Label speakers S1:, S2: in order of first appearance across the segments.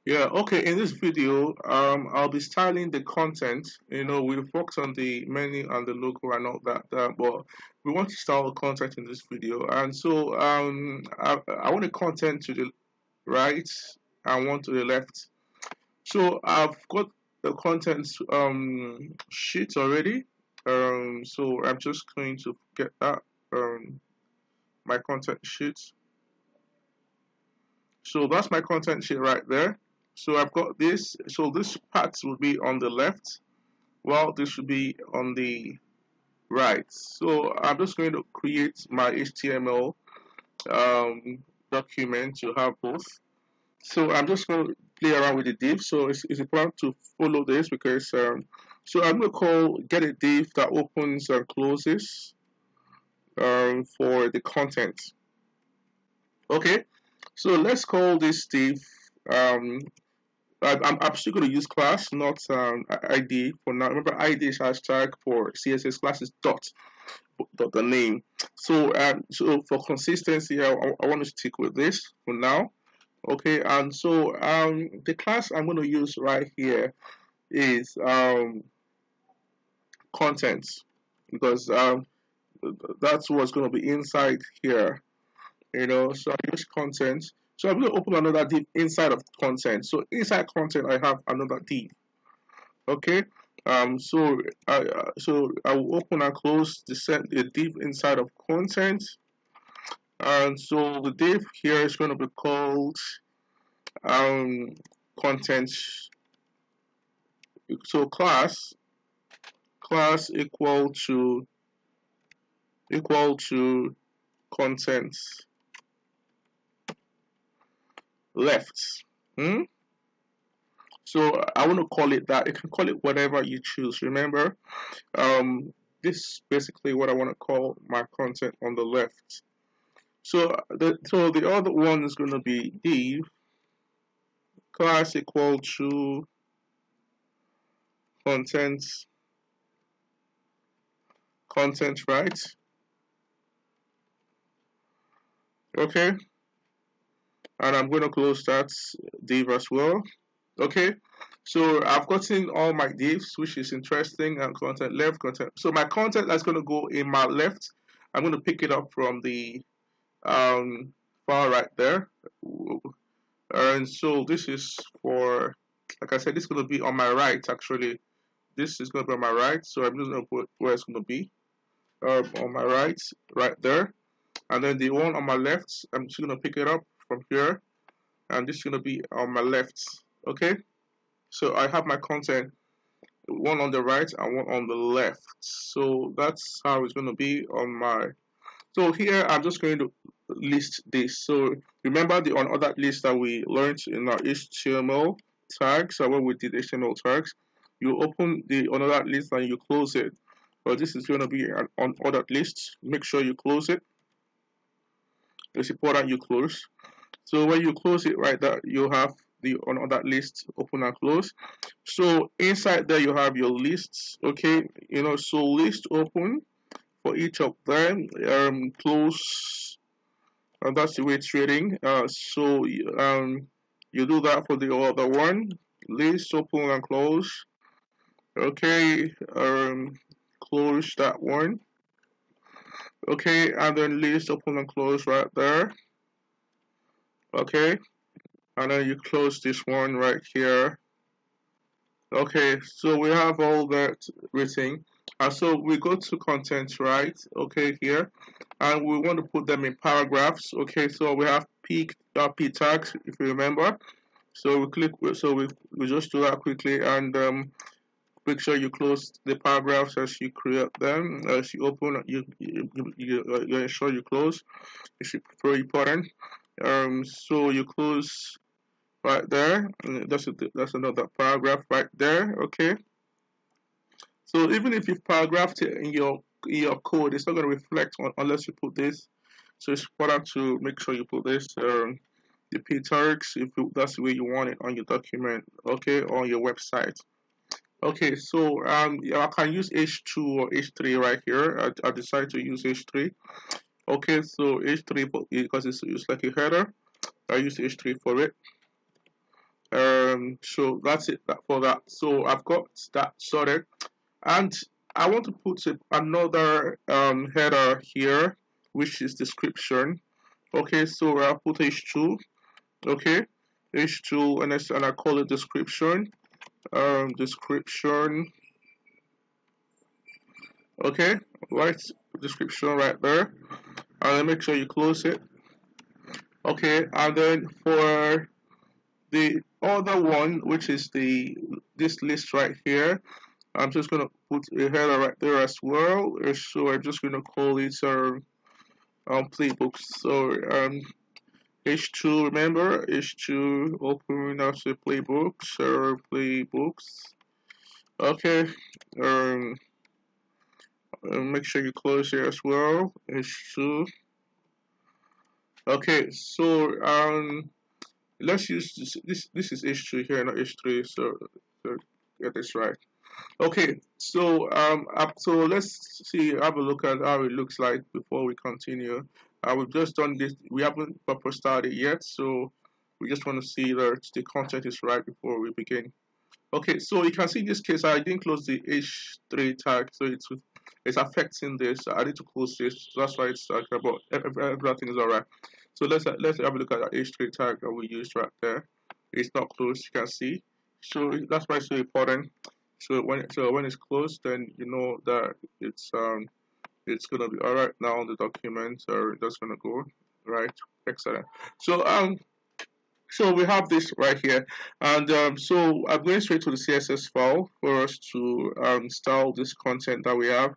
S1: Yeah, okay. In this video, I'll be styling the content. We've worked on the menu and the logo and all that, but we want to style the content in this video. And so, I want the content to the right and one to the left. So I've got the content sheet already. So I'm just going to get that my content sheet. So that's my content sheet right there. So I've got this. So this part will be on the left, while this should be on the right. So I'm just going to create my HTML document to have both. So I'm just going to play around with the div. So it's important to follow this because so I'm going to call get a div that opens and closes for the content. Okay, so let's call this div um, I'm still going to use class, not ID for now. Remember, ID is hashtag for CSS classes dot the name. So for consistency, I want to stick with this for now. Okay, and so the class I'm going to use right here is content because that's what's going to be inside here. So I use content. So I'm going to open another div inside of content. So inside content, I have another div. Okay. So I will open and close the div inside of content, and so the div here is going to be called um content. So class equal to content left. Hmm? So I want to call it that. You can call it whatever you choose. Remember, this is basically what I want to call my content on the left. So the other one is going to be div class equal to content right. Okay, and I'm going to close that div as well. Okay, so I've gotten all my divs, which is interesting, and content left, content. So my content that's going to go in my left, I'm going to pick it up from the far right there. And so this is for, like I said, this is going to be on my right. Actually, this is going to be on my right. So I'm just going to put where it's going to be on my right there. And then the one on my left, I'm just going to pick it up from here, and this is going to be on my left. Okay. So I have my content, one on the right and one on the left. So that's how it's going to be on my. So here I'm just going to list this. So remember the on other list that we learned in our HTML tags, or when we did HTML tags, you open the on other list and you close it. But this is going to be an on other list. Make sure you close it. It's important you close. So when you close it right there, you have the on that list open and close. So inside there you have your lists. Okay, so list open for each of them. Close. And that's the way it's reading. So you do that for the other one. List open and close. Okay. Close that one. Okay, and then list open and close right there. Okay, and then you close this one right here. Okay, so we have all that written. And so we go to content, right? Okay, here, and we want to put them in paragraphs. Okay, so we have p tags, if you remember. So we click. So we just do that quickly, and make sure you close the paragraphs as you create them. As you open, you ensure you close. It's very important. So you close right there. That's another paragraph right there. Okay. So even if you've paragraphed it in your code, it's not going to reflect on unless you put this. So it's important to make sure you put this the p tags if that's the way you want it on your document. Okay, on your website. Okay, so yeah, I can use H2 or H3 right here. I decided to use H3. Okay, so H3 because it's like a header. I use H3 for it. So that's it for that. So I've got that sorted, and I want to put another header here, which is description. Okay, so I'll put h2. Okay, h2, and I call it description. Description. Okay, right, description right there, and then make sure you close it. Okay, and then for the other one, which is this list right here, I'm just gonna put a header right there as well. So I'm just gonna call it playbooks. So h2, remember h2 open after playbooks or playbooks. Okay, um make sure you close here as well. h2. Okay, so let's use this is h2 here, not h3. So get this right. Okay, so so let's see, have a look at how it looks like before we continue. We've just done this. We haven't proper started yet, so we just want to see that the content is right before we begin. Okay, so you can see in this case I didn't close the h3 tag, so it's affecting this. I need to close this. So that's why it's talking about everything is alright. So let's have a look at that h3 tag that we used right there. It's not closed, you can see. So that's why it's so important. So when it's closed, then you know that it's gonna be alright now on the document, or that's gonna go right. Excellent. So we have this right here, and so I'm going straight to the CSS file for us to style this content that we have.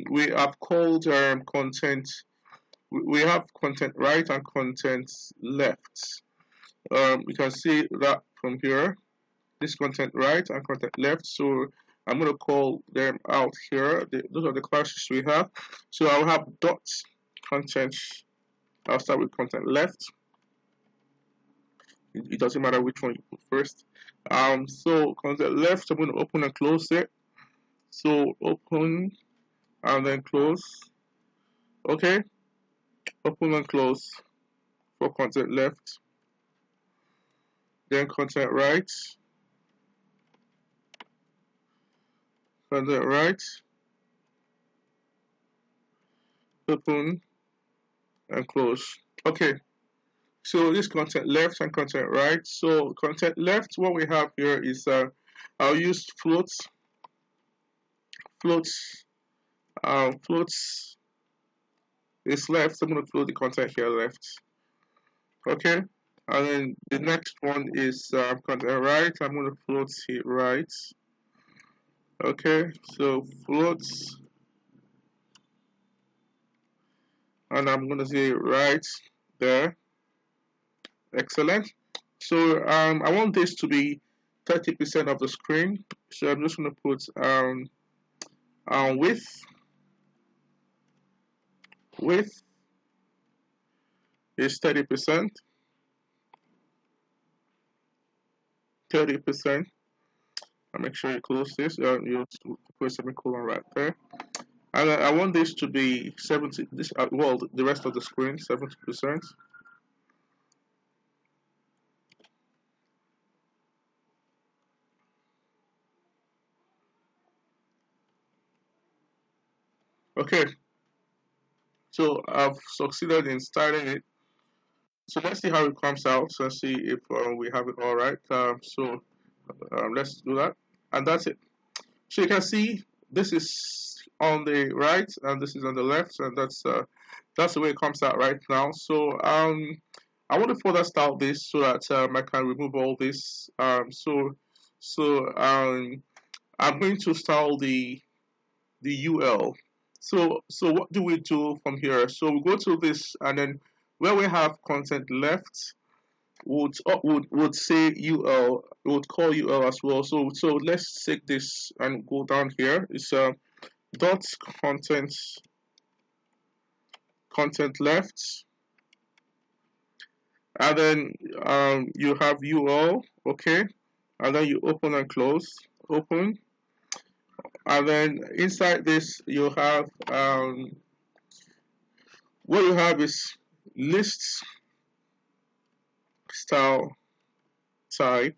S1: We have called content. We have content right and content left. You can see that from here. This content right and content left. So I'm going to call them out here. Those are the classes we have. So I'll have dot content. I'll start with content left. It doesn't matter which one you put first. So content left, I'm going to open and close it. So open and then close. Okay. Open and close for content left. Then content right. Content right. Open and close. Okay. So this content left and content right. So content left, what we have here is I'll use floats. Floats is left. So I'm going to float the content here left. Okay. And then the next one is content right. I'm going to float it right. Okay. So floats. And I'm going to say right there. Excellent. So I want this to be 30% of the screen. So I'm just going to put width is 30%. 30%. I'll make sure you close this. You put a semicolon right there. And I want this to be 70. This well, the rest of the screen 70%. Okay. So I've succeeded in starting it. So let's see how it comes out and see if we have it all right. Let's do that, and that's it. So you can see this is on the right and this is on the left, and that's the way it comes out right now. So I want to further style this so that I can remove all this. I'm going to style the UL. So what do we do from here? So we go to this, and then where we have content left, would say UL, would call UL as well. So let's take this and go down here. It's dot content left, and then you have UL, okay, and then you open and close, open, and then inside this you have what you have is lists style type,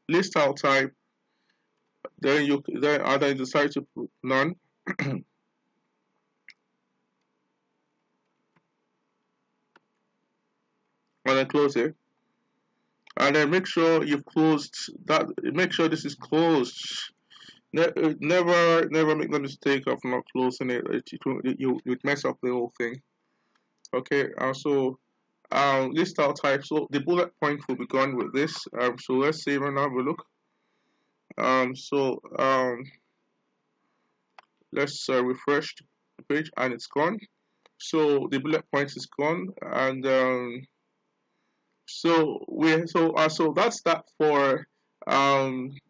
S1: list style type, then you then either decide to put none and then close it. And then make sure you've closed that, make sure this is closed. Never make the mistake of not closing it. You'd mess up the whole thing. Okay, so list style type. So the bullet point will be gone with this. So let's save and have a look. Let's refresh the page and it's gone. So the bullet point is gone, and so that's that for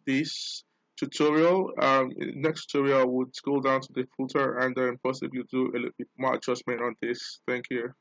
S1: this tutorial. Next tutorial would go down to the footer and then possibly do a little bit more adjustment on this. Thank you.